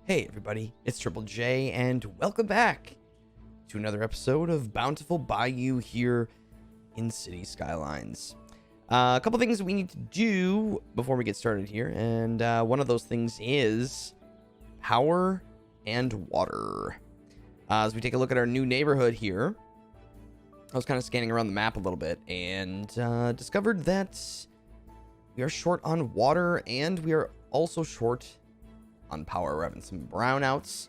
Hey everybody, it's Triple J, and welcome back to another episode of Bountiful Bayou here in City Skylines. A couple things we need to do before we get started here, and one of those things is power and water. As we take a look at our new neighborhood here, I was kind of scanning around the map a little bit and discovered that we are short on water and we are also short on power. We're having some brownouts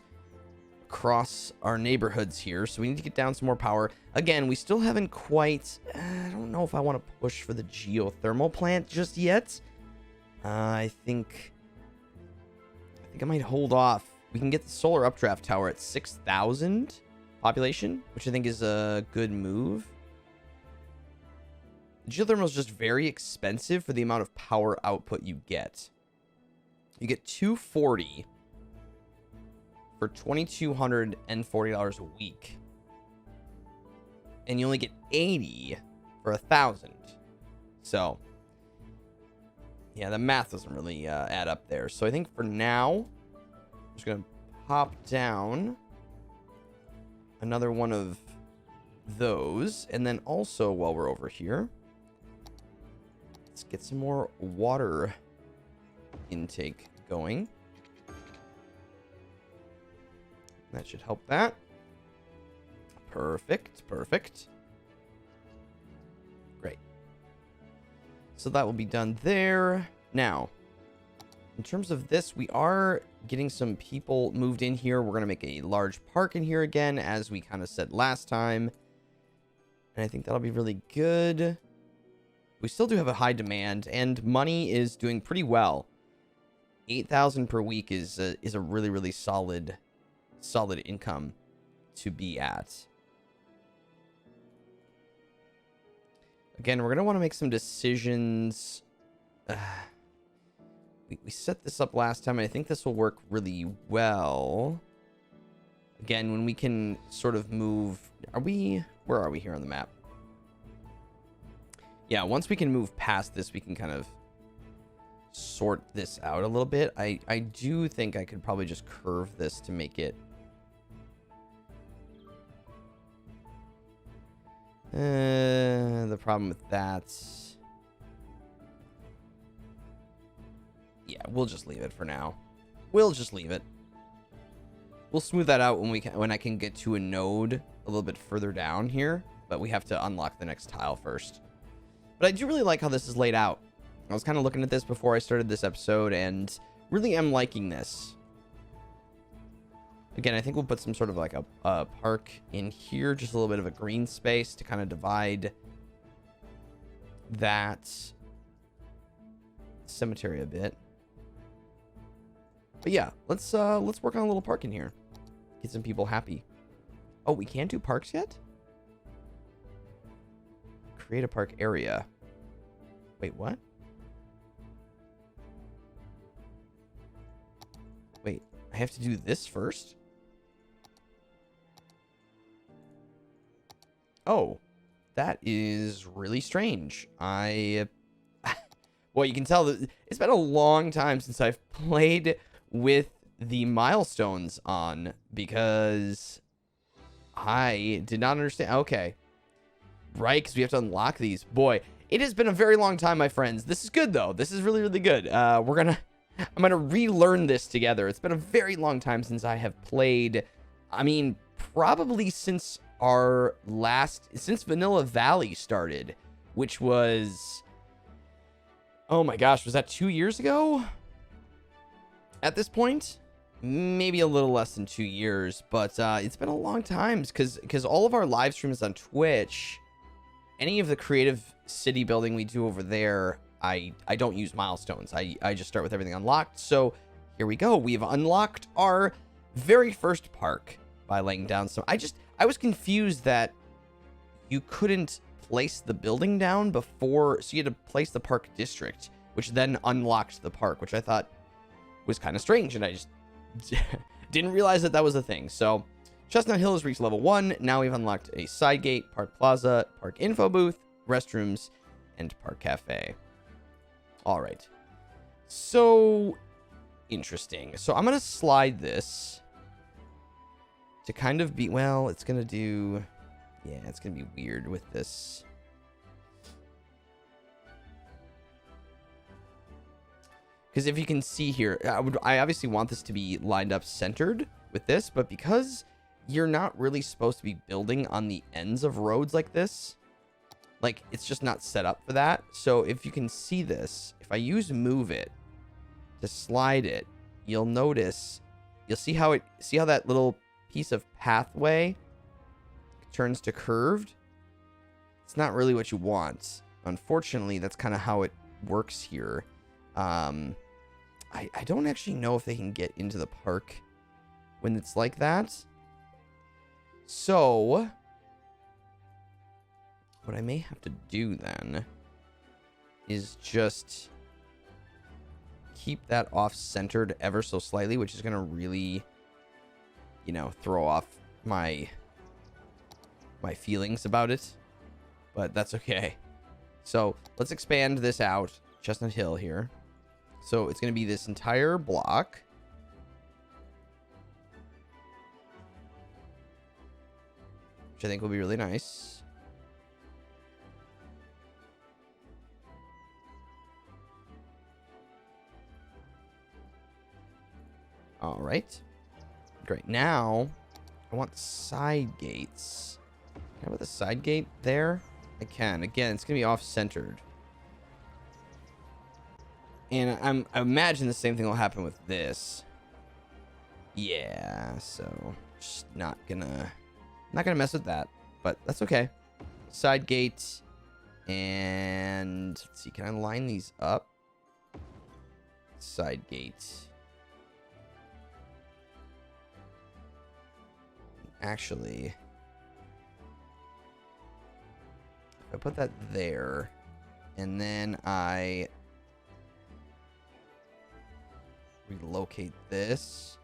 across our neighborhoods here, so we need to get down some more power. Again, we still haven't quite, I don't know if I want to push for the geothermal plant just yet. I think I might hold off. We can get the solar updraft tower at 6,000 population, which I think is a good move. Geothermal is just very expensive for the amount of power output you get. You get 240 for $2,240 a week. And you only get 80 for 1,000. So, yeah, the math doesn't really add up there. So I think for now, I'm just going to pop down another one of those. And then also, while we're over here, let's get some more water intake going. That should help that. Perfect. Great. So that will be done there. Now, in terms of this, we are getting some people moved in here. We're going to make a large park in here again, as we kind of said last time. And I think that'll be really good. We still do have a high demand, and money is doing pretty well. 8,000 per week is a really solid income to be at. Again, we're gonna want to make some decisions. We set this up last time, and I think this will work really well. Again, when we can sort of move. Where are we here on the map? Yeah, once we can move past this, we can kind of sort this out a little bit. I do think I could probably just curve this to make it the problem with that, yeah, we'll just leave it for now. We'll just leave it. We'll smooth that out when I can get to a node a little bit further down here, but we have to unlock the next tile first. But I do really like how this is laid out. I was kind of looking at this before I started this episode, and really am liking this. Again, I think we'll put some sort of like a park in here, just a little bit of a green space to kind of divide that cemetery a bit. But yeah, let's work on a little park in here. Get some people happy. Oh, we can't do parks yet? Create a park area. Wait, what? Wait, I have to do this first? Oh, that is really strange. Well, you can tell that it's been a long time since I've played with the milestones on, because I did not understand. Okay. Right, because we have to unlock these. Boy, it has been a very long time, my friends. This is good, though. This is really good. I'm gonna relearn this together. It's been a very long time since I have played. I mean, probably since Vanilla Valley started, which was, oh my gosh, was that 2 years ago? At this point, maybe a little less than 2 years, but it's been a long time because all of our live streams on Twitch, any of the creative city building we do over there, I don't use milestones. I just start with everything unlocked. So here we go. We've unlocked our very first park by laying down some. I was confused that you couldn't place the building down before, so you had to place the park district, which then unlocked the park, which I thought was kind of strange, and I just didn't realize that was a thing. So Chestnut Hill has reached level 1. Now we've unlocked a side gate, park plaza, park info booth, restrooms, and park cafe. All right. So interesting. So I'm going to slide this to kind of be, well, it's going to do, yeah, it's going to be weird with this. Because if you can see here, I obviously want this to be lined up centered with this, but because you're not really supposed to be building on the ends of roads like this, like, it's just not set up for that. So if you can see this, if I use move it to slide it, you'll notice, you'll see how that little piece of pathway turns to curved. It's not really what you want. Unfortunately, that's kind of how it works here. I don't actually know if they can get into the park when it's like that. So what I may have to do then is just keep that off-centered ever so slightly, which is going to really, you know, throw off my feelings about it. But that's okay. So let's expand this out. Chestnut Hill here. So it's going to be this entire block. Which I think will be really nice. All right. Great. Now, I want side gates. Can I put the side gate there? I can. Again, it's going to be off-centered. And I imagine the same thing will happen with this. Yeah, so just not gonna mess with that, but that's okay. Side gate, and let's see, can I line these up? Side gate. Actually, if I put that there, and then I relocate this.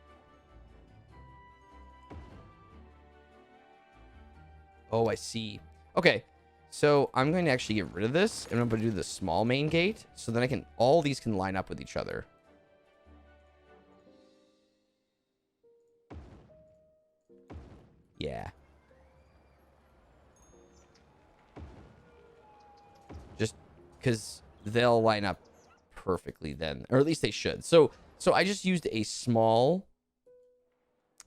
Oh, I see. Okay, so I'm going to actually get rid of this, and I'm going to do the small main gate, so then all these can line up with each other. Yeah. Just because they'll line up perfectly then, or at least they should. So I just used a small.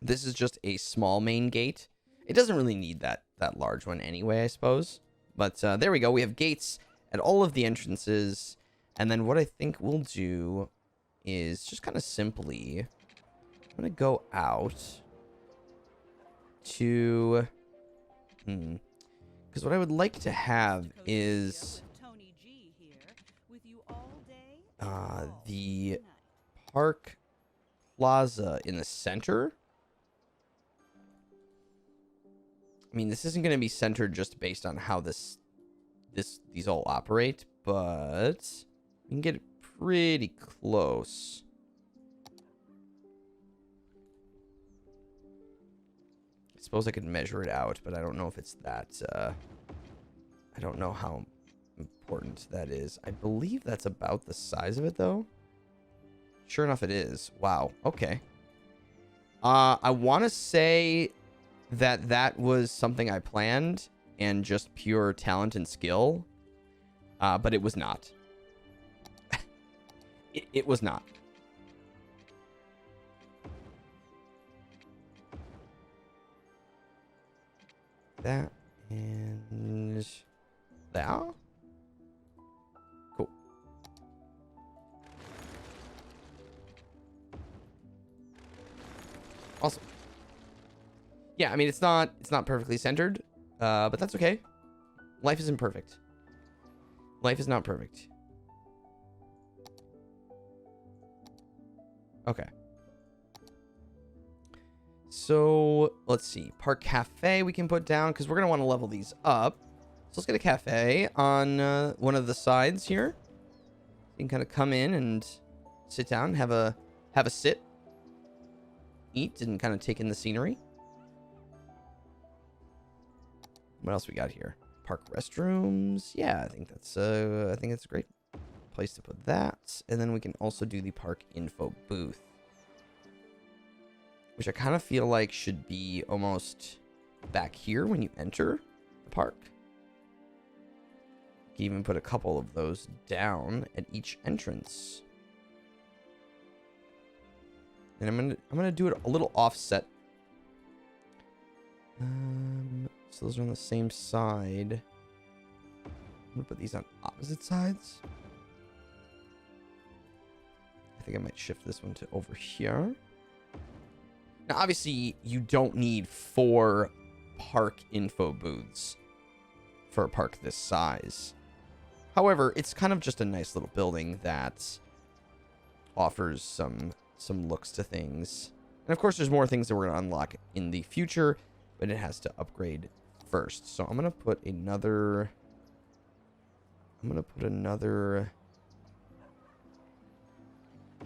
This is just a small main gate. It doesn't really need that large one anyway, I suppose. But there we go. We have gates at all of the entrances. And then what I think we'll do is just kind of simply, I'm going to go out to, because what I would like to have is the park plaza in the center. I mean, this isn't going to be centered just based on how these all operate, but we can get it pretty close. I suppose I could measure it out, but I don't know if it's that, I don't know how important that is. I believe that's about the size of it, though. Sure enough, it is. Wow. Okay. I want to say that was something I planned and just pure talent and skill, but it was not. It was not. That and that. Cool. Awesome. Yeah, I mean, it's not perfectly centered, but that's okay. Life isn't perfect. Life is not perfect. Okay. So let's see. Park cafe we can put down because we're gonna want to level these up. So let's get a cafe on one of the sides here. You can kind of come in and sit down, have a sit, eat, and kind of take in the scenery. What else we got here? Park restrooms. Yeah, I think that's a great place to put that. And then we can also do the park info booth, which I kind of feel like should be almost back here when you enter the park. You can even put a couple of those down at each entrance. And I'm gonna do it a little offset. So those are on the same side. I'm gonna put these on opposite sides. I think I might shift this one to over here. Now, obviously, you don't need 4 park info booths for a park this size. However, it's kind of just a nice little building that offers some looks to things. And of course, there's more things that we're going to unlock in the future, but it has to upgrade first. So I'm going to put another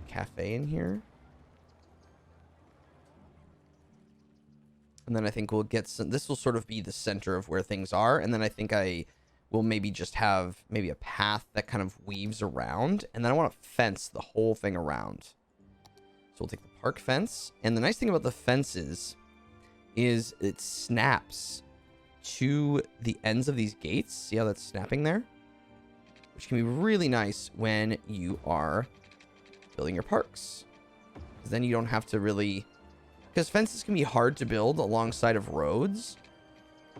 cafe in here. And then I think we'll get some, this will sort of be the center of where things are. And then I think I will maybe just have maybe a path that kind of weaves around. And then I want to fence the whole thing around. So we'll take the park fence. And the nice thing about the fences is it snaps to the ends of these gates. See how that's snapping there? Which can be really nice when you are building your parks. Because then you don't have to really... Because fences can be hard to build alongside of roads.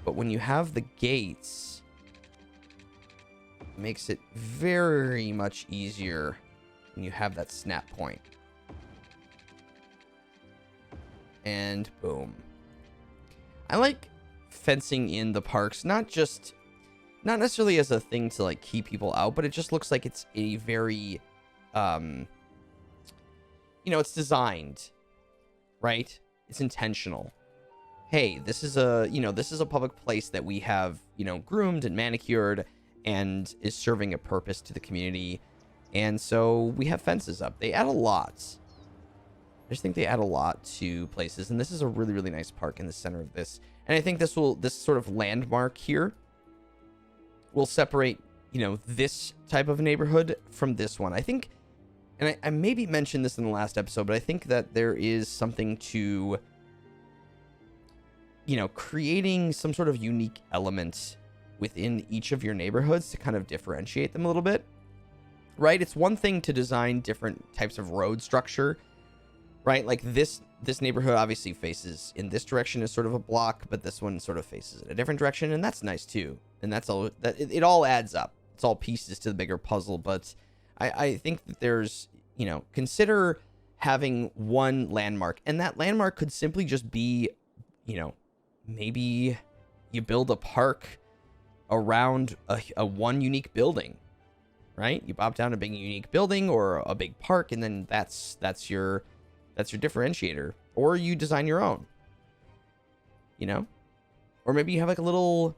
But when you have the gates, it makes it very much easier when you have that snap point. And boom. I like fencing in the parks, not necessarily as a thing to like keep people out, but it just looks like it's a very, it's designed, right? It's intentional. Hey, this is a public place that we have, groomed and manicured and is serving a purpose to the community. And so we have fences up. They add a lot. I just think they add a lot to places. And this is a really, really nice park in the center of this. And I think this sort of landmark here will separate, this type of neighborhood from this one. I think, and I maybe mentioned this in the last episode, but I think that there is something to, creating some sort of unique element within each of your neighborhoods to kind of differentiate them a little bit, right? It's one thing to design different types of road structure, right? Like this neighborhood obviously faces in this direction as sort of a block, but this one sort of faces in a different direction, and that's nice too. And that's all that it all adds up. It's all pieces to the bigger puzzle, but I think that there's, consider having one landmark, and that landmark could simply just be, maybe you build a park around a one unique building, right? You pop down a big unique building or a big park, and then that's your differentiator. Or you design your own, or maybe you have like a little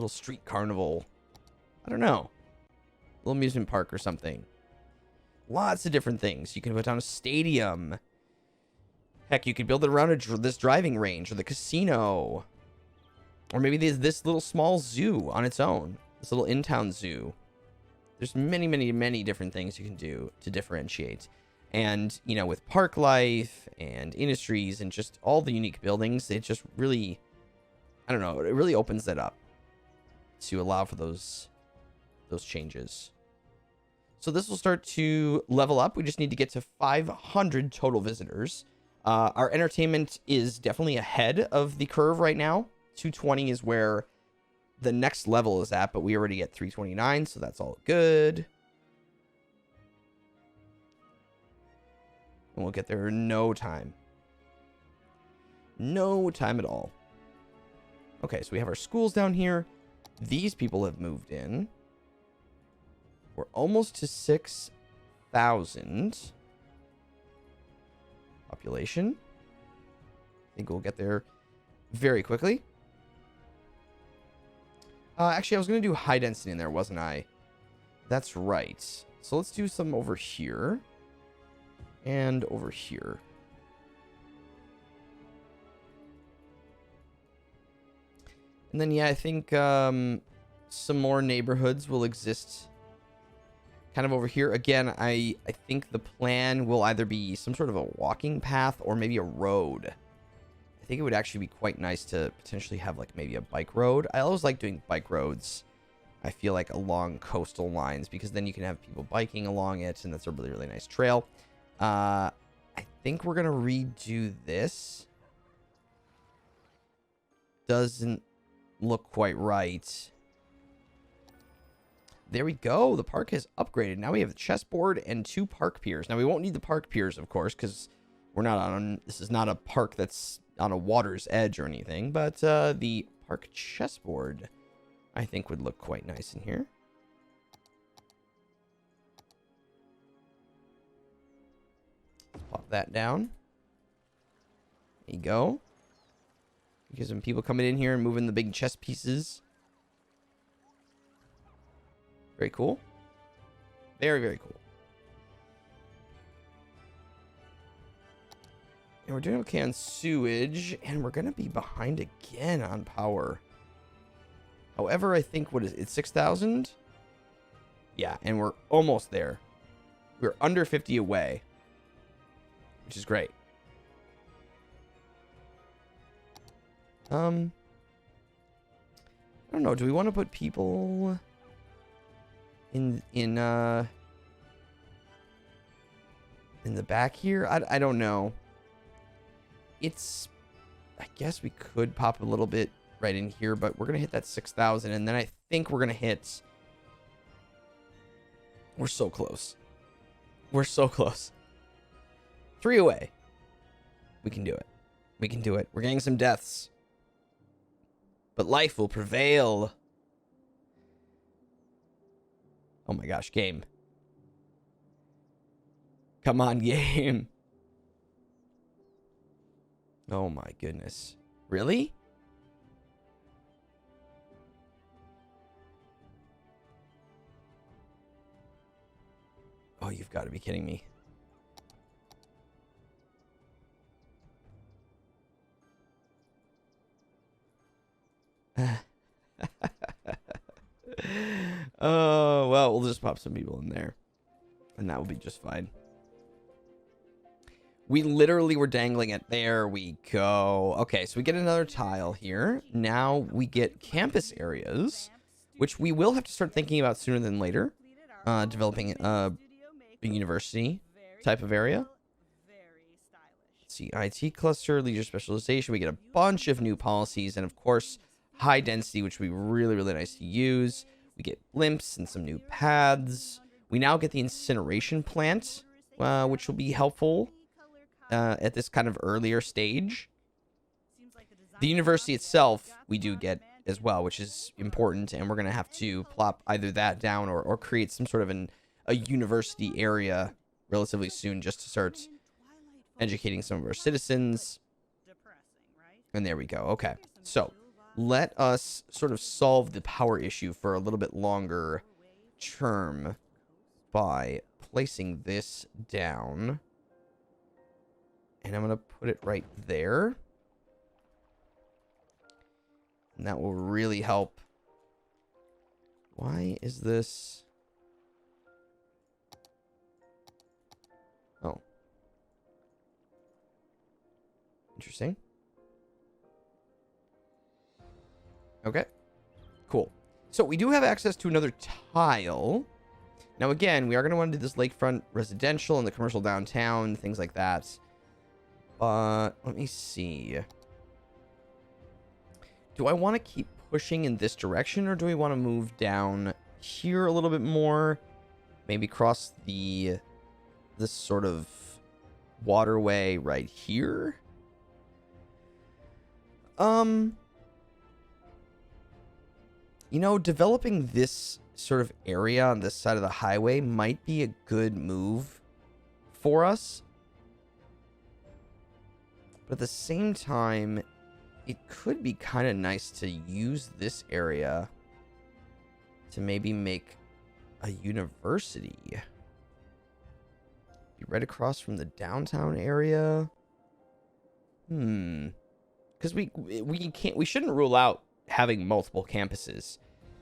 street carnival. I don't know, little amusement park or something. Lots of different things. You can put down a stadium. Heck, you could build it around this driving range or the casino. Or maybe there's this little small zoo on its own. This little in-town zoo. There's many, many, many different things you can do to differentiate. And, with park life and industries and just all the unique buildings, it just really, I don't know, it really opens that up to allow for those changes. So this will start to level up. We just need to get to 500 total visitors. Our entertainment is definitely ahead of the curve right now. 220 is where the next level is at, but we already at 329, so that's all good. And we'll get there in no time. No time at all. Okay, so we have our schools down here. These people have moved in. We're almost to 6,000 population. I think we'll get there very quickly. Actually, I was going to do high density in there, wasn't I? That's right. So let's do some over here. And over here. And then, yeah, I think some more neighborhoods will exist kind of over here. Again, I think the plan will either be some sort of a walking path or maybe a road. I think it would actually be quite nice to potentially have like maybe a bike road. I always like doing bike roads, I feel like, along coastal lines, because then you can have people biking along it, and that's a really, really nice trail. I think we're going to redo this. Doesn't look quite right. There we go. The park has upgraded. Now we have the chessboard and 2 park piers. Now we won't need the park piers, of course, because we're not on... This is not a park that's on a water's edge or anything. But the park chessboard, I think, would look quite nice in here. Let's pop that down. There you go. Get some people coming in here and moving the big chess pieces. Very cool. Very, very cool. And we're doing okay on sewage, and we're going to be behind again on power. However, I think, what is it? It's 6,000? Yeah, and we're almost there. We're under 50 away, which is great. I don't know. Do we want to put people in the back here? I don't know. It's, I guess we could pop a little bit right in here, but we're gonna hit that 6,000, and then I think we're gonna hit. We're so close. We're so close. 3 away. We can do it. We can do it. We're getting some deaths, but life will prevail. Oh my gosh, game. Come on, game. Oh my goodness. Really? Oh, you've got to be kidding me. Oh, well, we'll just pop some people in there, and that will be just fine. We literally were dangling it. There we go. Okay, so we get another tile here. Now we get campus areas, which we will have to start thinking about sooner than later. Developing a university type of area. Let's see, IT cluster, leisure specialization. We get a bunch of new policies, and of course, high density, which would be really, really nice to use. We get blimps and some new paths. We now get the incineration plant, which will be helpful at this kind of earlier stage. The university itself, we do get as well, which is important, and we're going to have to plop either that down or create some sort of a university area relatively soon, just to start educating some of our citizens. And there we go. Okay, so let us sort of solve the power issue for a little bit longer term by placing this down. And I'm going to put it right there. And that will really help. Why is this? Oh. Interesting. Okay. Cool. So we do have access to another tile. Now, again, we are going to want to do this lakefront residential and the commercial downtown, things like that. But let me see. Do I want to keep pushing in this direction, or do we want to move down here a little bit more? Maybe cross this sort of waterway right here? You know, developing this sort of area on this side of the highway might be a good move for us. But at the same time, it could be kind of nice to use this area to maybe make a university. Be right across from the downtown area. Because we shouldn't rule out having multiple campuses.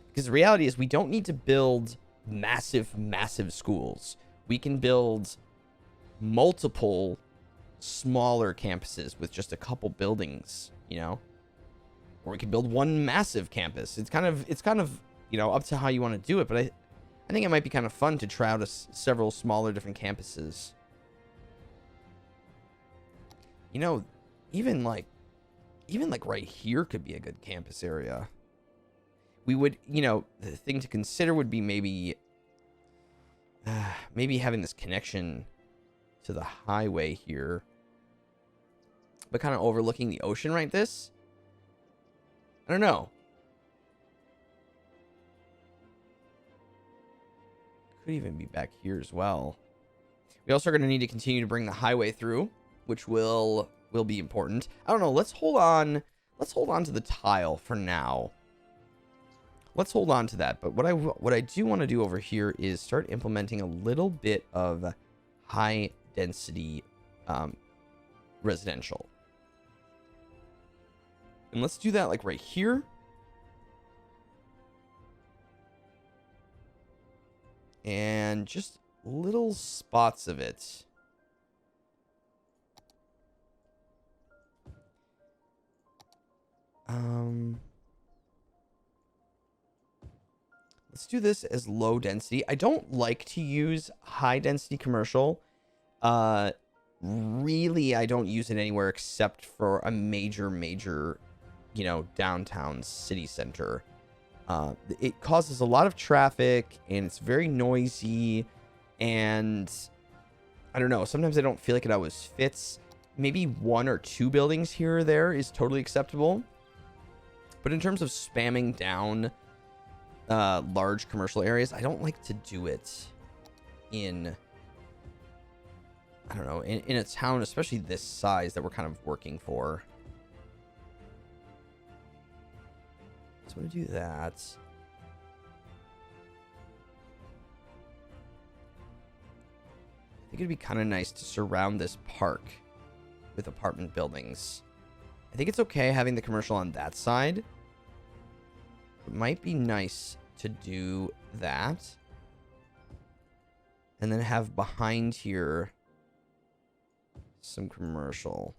Because the reality is we don't need to build massive schools. We can build multiple smaller campuses with just a couple buildings, you know, or we can build one massive campus. It's kind of, you know, up to how you want to do it. But I think it might be kind of fun to try out several smaller different campuses. You know, even like right here could be a good campus area. We would, you know, the thing to consider would be maybe having this connection to the highway here, but kind of overlooking the ocean right this. I don't know. Could even be back here as well. We also are going to need to continue to bring the highway through, which will be important. I don't know. Let's hold on to the tile for now. Let's hold on to that. But what I do want to do over here is start implementing a little bit of high density residential. And let's do that like right here. And just little spots of it. Let's do this as low density. I don't like to use high density commercial. Really, I don't use it anywhere except for a major, you know, downtown city center. It causes a lot of traffic and it's very noisy, and I don't know, sometimes I don't feel like it always fits. Maybe 1 or 2 buildings here or there is totally acceptable. But in terms of spamming down large commercial areas, I don't like to do it in, I don't know, in a town, especially this size that we're kind of working for. So I'm going to do that. I think it'd be kind of nice to surround this park with apartment buildings. I think it's okay having the commercial on that side. It might be nice to do that. And then have behind here some commercial.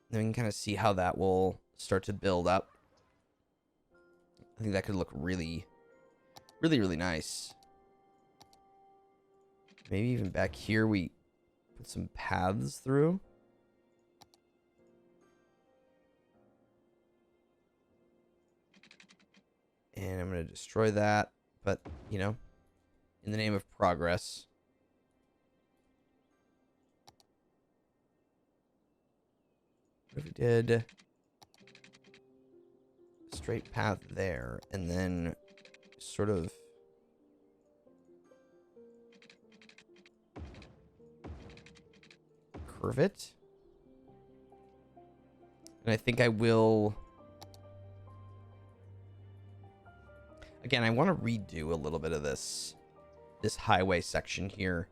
Then we can kind of see how that will start to build up. I think that could look really nice. Maybe even back here we put some paths through. And I'm going to destroy that. But, you know, in the name of progress. What if we did a straight path there and then sort of curve it? And I think I will... Again, I want to redo a little bit of this highway section here.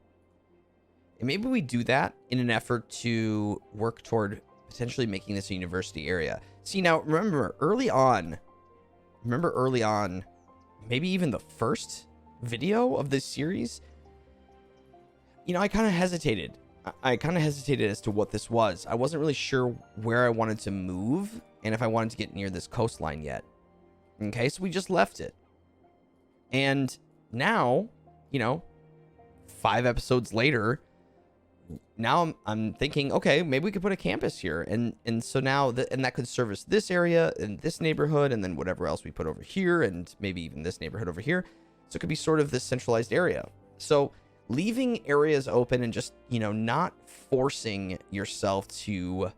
And maybe we do that in an effort to work toward potentially making this a university area. See, now, remember early on, maybe even the first video of this series, you know, I kind of hesitated. I kind of hesitated as to what this was. I wasn't really sure where I wanted to move and if I wanted to get near this coastline yet. Okay, so we just left it. And now, you know, 5 episodes later, now I'm thinking, okay, maybe we could put a campus here. And so now, and that could service this area and this neighborhood and then whatever else we put over here and maybe even this neighborhood over here. So it could be sort of this centralized area. So leaving areas open and just, you know, not forcing yourself to,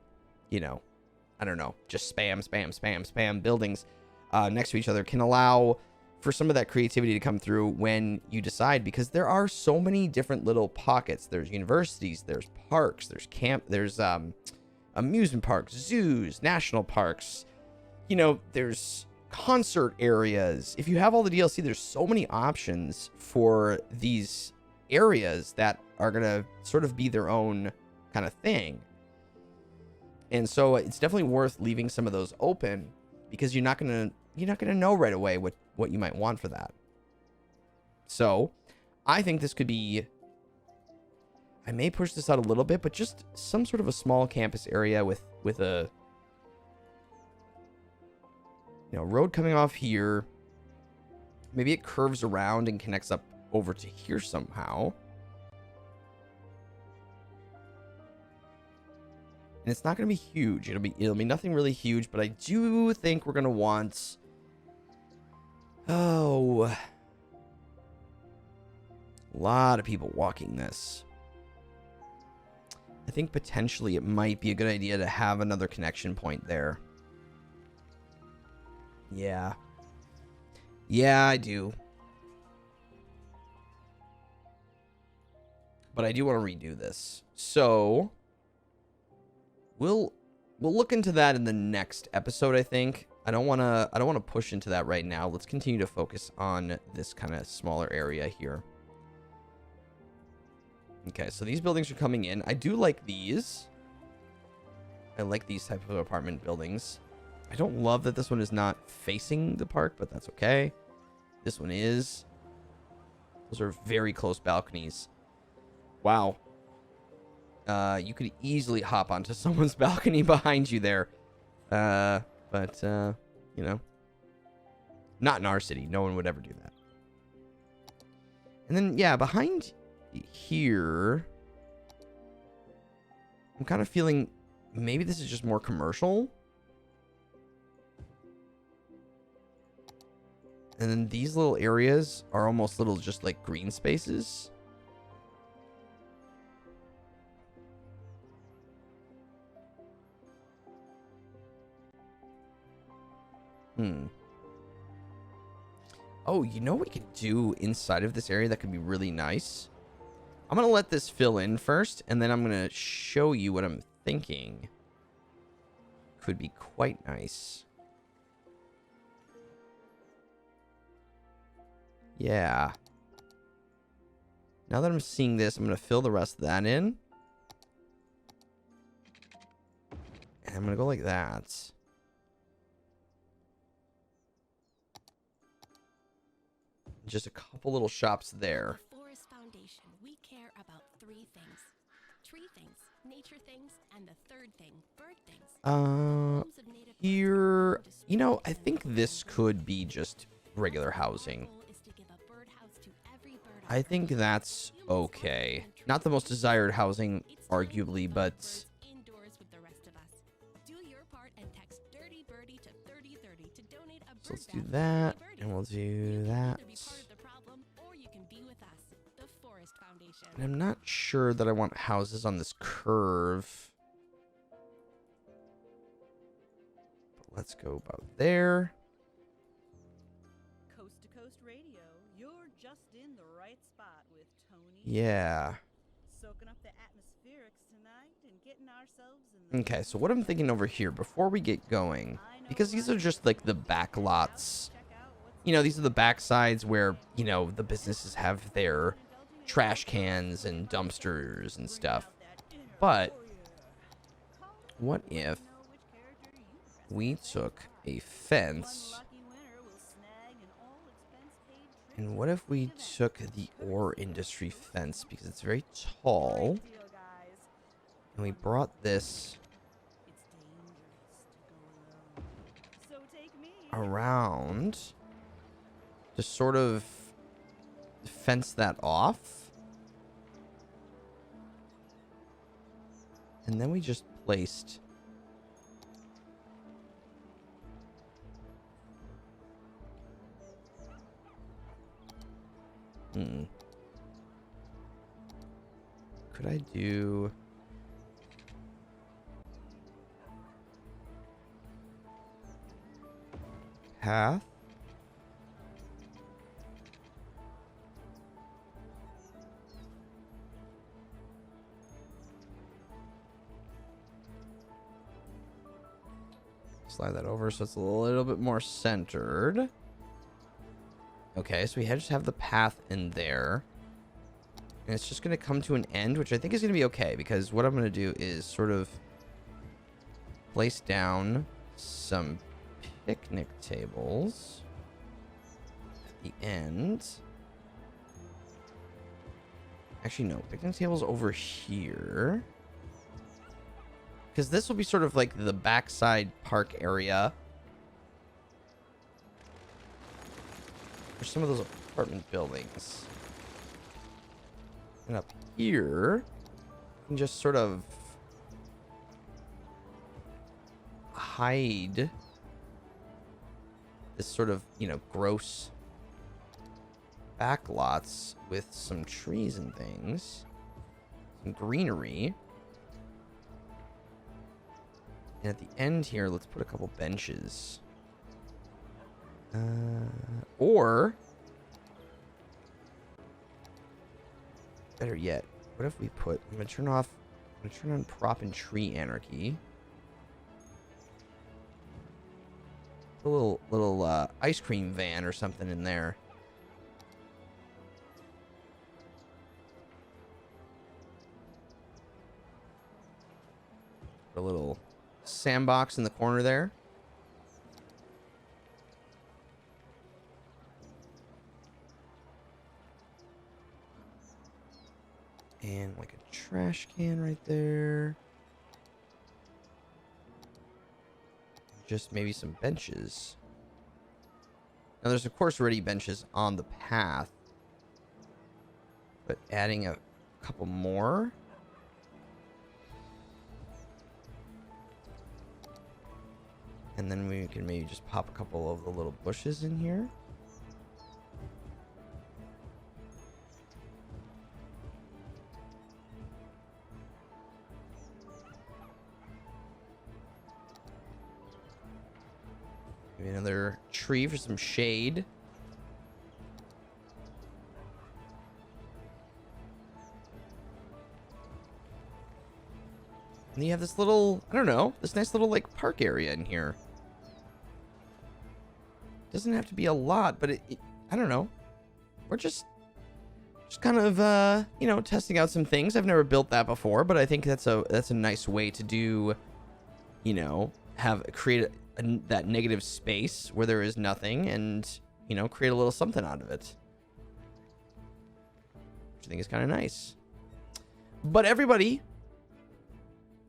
you know, I don't know, just spam buildings next to each other can allow for some of that creativity to come through when you decide, because there are so many different little pockets. There's universities, there's parks, there's amusement parks, zoos, national parks, you know, there's concert areas. If you have all the DLC, there's so many options for these areas that are gonna sort of be their own kind of thing. And so it's definitely worth leaving some of those open, because you're not gonna know right away what you might want for that. So I think this could be, I may push this out a little bit, but just some sort of a small campus area with a, you know, road coming off here. Maybe it curves around and connects up over to here somehow. And it's not going to be huge. It'll be nothing really huge, but I do think we're going to want, a lot of people walking this. I think potentially it might be a good idea to have another connection point there. Yeah. Yeah, I do. But I do want to redo this. So we'll look into that in the next episode, I think. I don't want to push into that right now. Let's continue to focus on this kind of smaller area here. Okay, so these buildings are coming in. I do like these. I like these type of apartment buildings. I don't love that this one is not facing the park, but that's okay. This one is. Those are very close balconies. Wow. You could easily hop onto someone's balcony behind you there. But, you know. Not in our city. No one would ever do that. And then, yeah, behind here, I'm kind of feeling maybe this is just more commercial. And then these little areas are almost little just like green spaces. Oh, you know what we could do inside of this area that could be really nice? I'm going to let this fill in first, and then I'm going to show you what I'm thinking. Could be quite nice. Yeah. Now that I'm seeing this, I'm going to fill the rest of that in. And I'm going to go like that. Just a couple little shops there. The Forest Foundation, we care about three things. Tree things, nature things, and the third thing, bird things. Here, you know, I think this could be just regular housing. I think that's okay. Not the most desired housing, arguably, but so let's do that, and we'll do that. And I'm not sure that I want houses on this curve. But let's go about there. Coast to Coast Radio, you're just in the right spot with Tony. Yeah. Soaking up the atmospherics tonight and getting ourselves in the Okay, so what I'm thinking over here before we get going, because these are just like the back lots. You know, these are the back sides where, you know, the businesses have their trash cans and dumpsters and stuff. But what if we took a fence, and what if we took the ore industry fence, because it's very tall, and we brought this around to sort of fence that off, and then we just placed could I do path? Slide that over so it's a little bit more centered. Okay, so we just have the path in there. And it's just going to come to an end, which I think is going to be okay, because what I'm going to do is sort of place down some picnic tables. the end. Actually, no. Picnic table's over here. Because this will be sort of like the backside park area. For some of those apartment buildings. And up here, you can just sort of hide this sort of, you know, gross backlots with some trees and things. Some greenery. And at the end here, let's put a couple benches. Or, better yet, what if we put, I'm going to turn on prop and tree anarchy. A little ice cream van or something in there. Put a little sandbox in the corner there. And like a trash can right there. Just maybe some benches. Now there's of course already benches on the path. But adding a couple more. And then we can maybe just pop a couple of the little bushes in here. Maybe another tree for some shade. And you have this little, I don't know, this nice little like park area in here. Doesn't have to be a lot, but I don't know. We're just kind of, you know, testing out some things. I've never built that before, but I think that's a nice way to do, you know, create that negative space where there is nothing and, you know, create a little something out of it. Which I think is kind of nice. But everybody,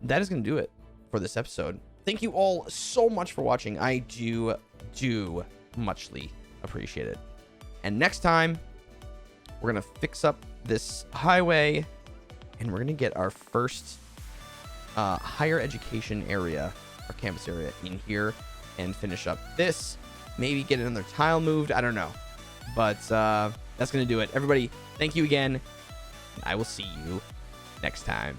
that is going to do it for this episode. Thank you all so much for watching. I do muchly appreciate it. And next time, we're going to fix up this highway and we're going to get our first higher education area, our campus area in here and finish up this. Maybe get another tile moved. I don't know. But that's going to do it. Everybody, thank you again. And I will see you next time.